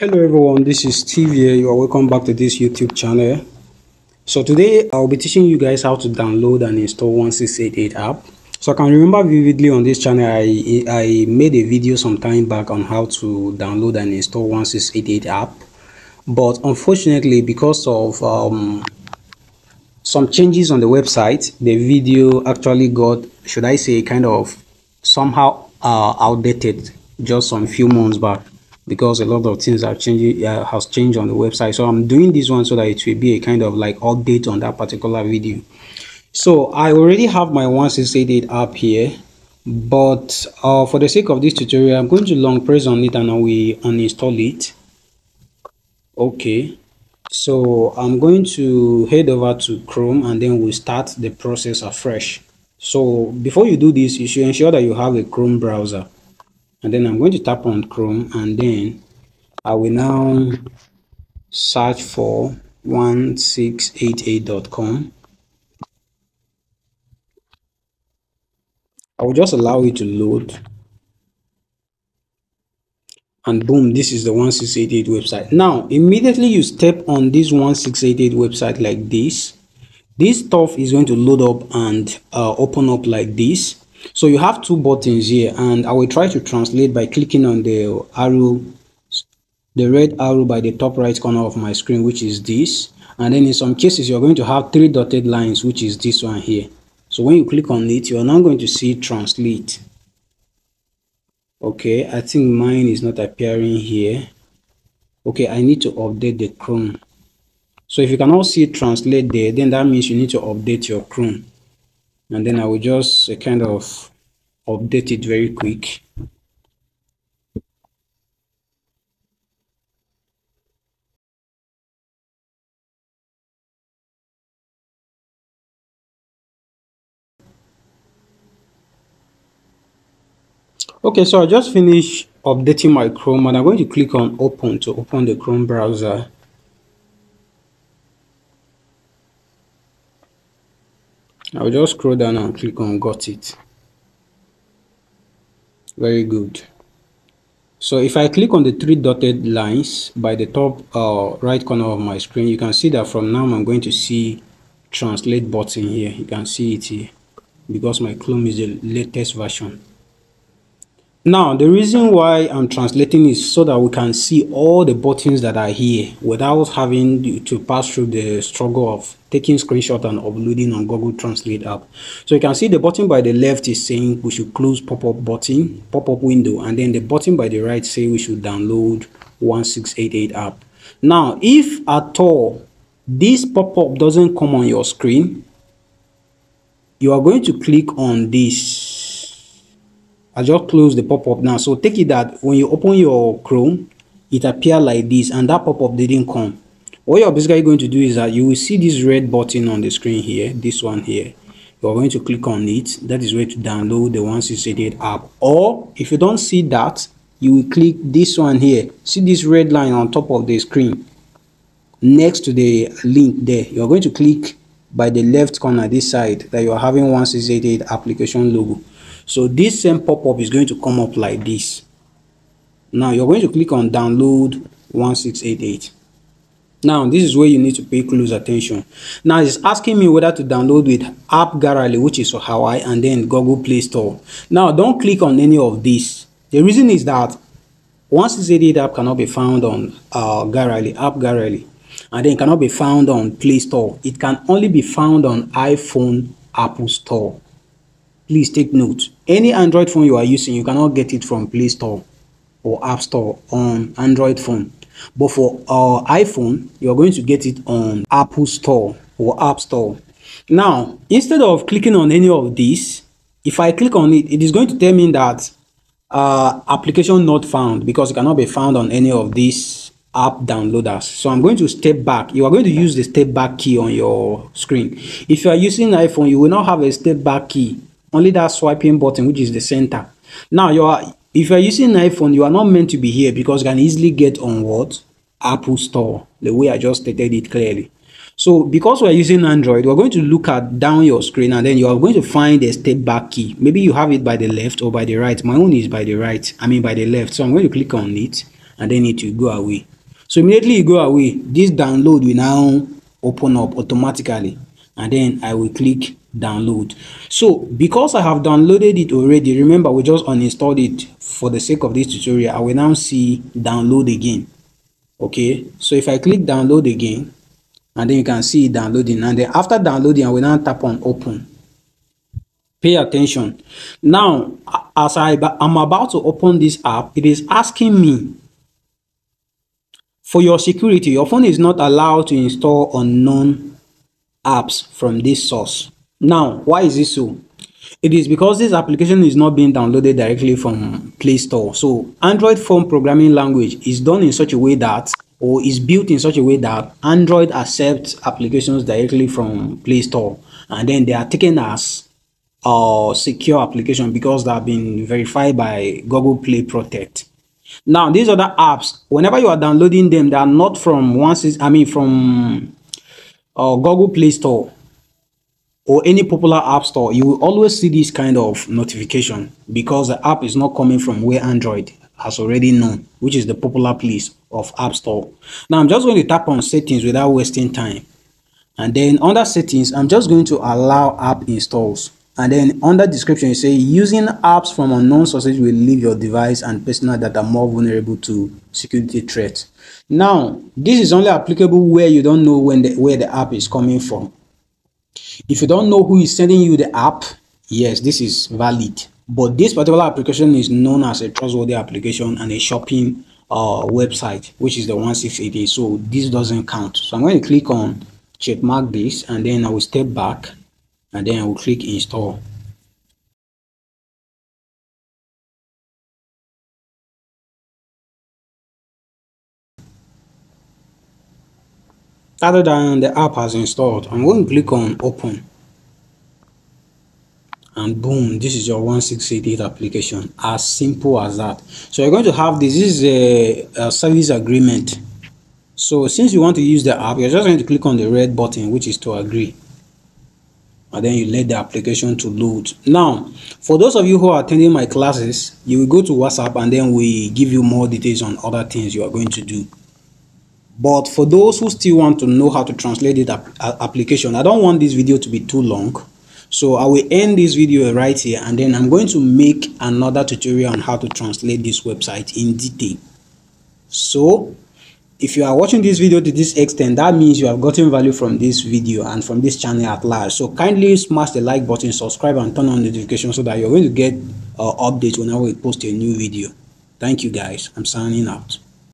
Hello everyone, this is Steve here. You are welcome back to this YouTube channel. So today I'll be teaching you guys how to download and install 1688 app. So I can remember vividly on this channel I made a video some time back on how to download and install 1688 app, but unfortunately because of some changes on the website, the video actually got, should I say, kind of somehow outdated just some few months back, because a lot of things have changed on the website. So I'm doing this one so that it will be a kind of like update on that particular video. So I already have my 1688 app here, but for the sake of this tutorial, I'm going to long press on it and I will uninstall it. Okay, so I'm going to head over to Chrome and then we'll start the process afresh. So before you do this, you should ensure that you have a Chrome browser. And then I'm going to tap on Chrome and then I will now search for 1688.com. I will just allow it to load. And boom, this is the 1688 website. Now, immediately you step on this 1688 website like this. This stuff is going to load up and open up like this. So you have two buttons here, and I will try to translate by clicking on the arrow, the red arrow by the top right corner of my screen, which is this. And then in some cases you're going to have three dotted lines, which is this one here. So when you click on it, you're now going to see translate. Okay, I think mine is not appearing here. Okay, I need to update the Chrome. So if you cannot see translate there, then that means you need to update your Chrome. And then I will just kind of update it very quick. Okay, so I just finished updating my Chrome and I'm going to click on open to open the Chrome browser. I'll just scroll down and click on got it. Very good. So if I click on the three dotted lines by the top right corner of my screen, you can see that from now I'm going to see translate button here. You can see it here because my Chrome is the latest version. Now the reason why I'm translating is so that we can see all the buttons that are here without having to pass through the struggle of taking screenshot and uploading on Google Translate app. So you can see the button by the left is saying we should close pop-up button, pop-up window, and then the button by the right say we should download 1688 app. Now if at all this pop-up doesn't come on your screen, you are going to click on this. I just close the pop-up now. So take it that when you open your Chrome, it appears like this and that pop-up didn't come. What you're basically going to do is that you will see this red button on the screen here, this one here. You're going to click on it. That is where to download the 1688 app. Or if you don't see that, you will click this one here. See this red line on top of the screen next to the link there. You're going to click by the left corner this side that you are having 1688 application logo. So this same pop-up is going to come up like this. Now you're going to click on download 1688. Now this is where you need to pay close attention. Now it's asking me whether to download with App Gallery, which is for Hawaii, and then Google Play Store. Now don't click on any of this. The reason is that 1688 app cannot be found on App Gallery, and then cannot be found on Play Store. It can only be found on iPhone Apple Store. Please take note, any Android phone you are using, you cannot get it from Play Store or App Store on Android phone. But for iPhone, you're going to get it on Apple Store or App Store. Now, instead of clicking on any of these, if I click on it, it is going to tell me that application not found because it cannot be found on any of these app downloaders. So I'm going to step back. You are going to use the step back key on your screen. If you are using iPhone, you will not have a step back key. Only that swiping button, which is the center. Now if you are using an iPhone, you are not meant to be here because you can easily get on what? Apple Store, the way I just stated it clearly. So because we are using Android, we're going to look at down your screen and then you are going to find a step back key. Maybe you have it by the left or by the right. My own is by the right, by the left. So I'm going to click on it and then it will go away. So immediately you go away, this download will now open up automatically, and then I will click download. So because I have downloaded it already, remember we just uninstalled it for the sake of this tutorial, I will now see download again. Okay, so if I click download again, and then you can see it downloading, and then after downloading I will now tap on open. Pay attention. Now as I'm about to open this app, it is asking me, for your security, your phone is not allowed to install unknown apps from this source. Now, why is this so? It is because this application is not being downloaded directly from Play Store. So Android phone programming language is done in such a way that, or is built in such a way that Android accepts applications directly from Play Store, and then they are taken as secure application because they have been verified by Google Play Protect. Now, these other apps, whenever you are downloading them, they are not from from Google Play Store or any popular app store. You will always see this kind of notification because the app is not coming from where Android has already known, which is the popular place of App Store. Now, I'm just going to tap on settings without wasting time. And then under settings, I'm just going to allow app installs. And then under description, you say using apps from unknown sources will leave your device and personal data more vulnerable to security threats. Now, this is only applicable where you don't know where the app is coming from. If you don't know who is sending you the app, yes, this is valid. But this particular application is known as a trustworthy application and a shopping website, which is the 1688. So this doesn't count. So I'm going to click on checkmark this, and then I will step back, and then I will click install. Other than the app has installed, I'm going to click on open, and boom, this is your 1688 application. As simple as that. So you're going to have this is a service agreement. So since you want to use the app, you're just going to click on the red button, which is to agree, and then you let the application to load. Now, for those of you who are attending my classes, you will go to WhatsApp, and then we give you more details on other things you are going to do. But for those who still want to know how to translate the application, I don't want this video to be too long, so I will end this video right here, and then I'm going to make another tutorial on how to translate this website in detail. So if you are watching this video to this extent, that means you have gotten value from this video and from this channel at large. So kindly smash the like button, subscribe, and turn on notifications so that you're going to get updates whenever we post a new video. Thank you guys. I'm signing out.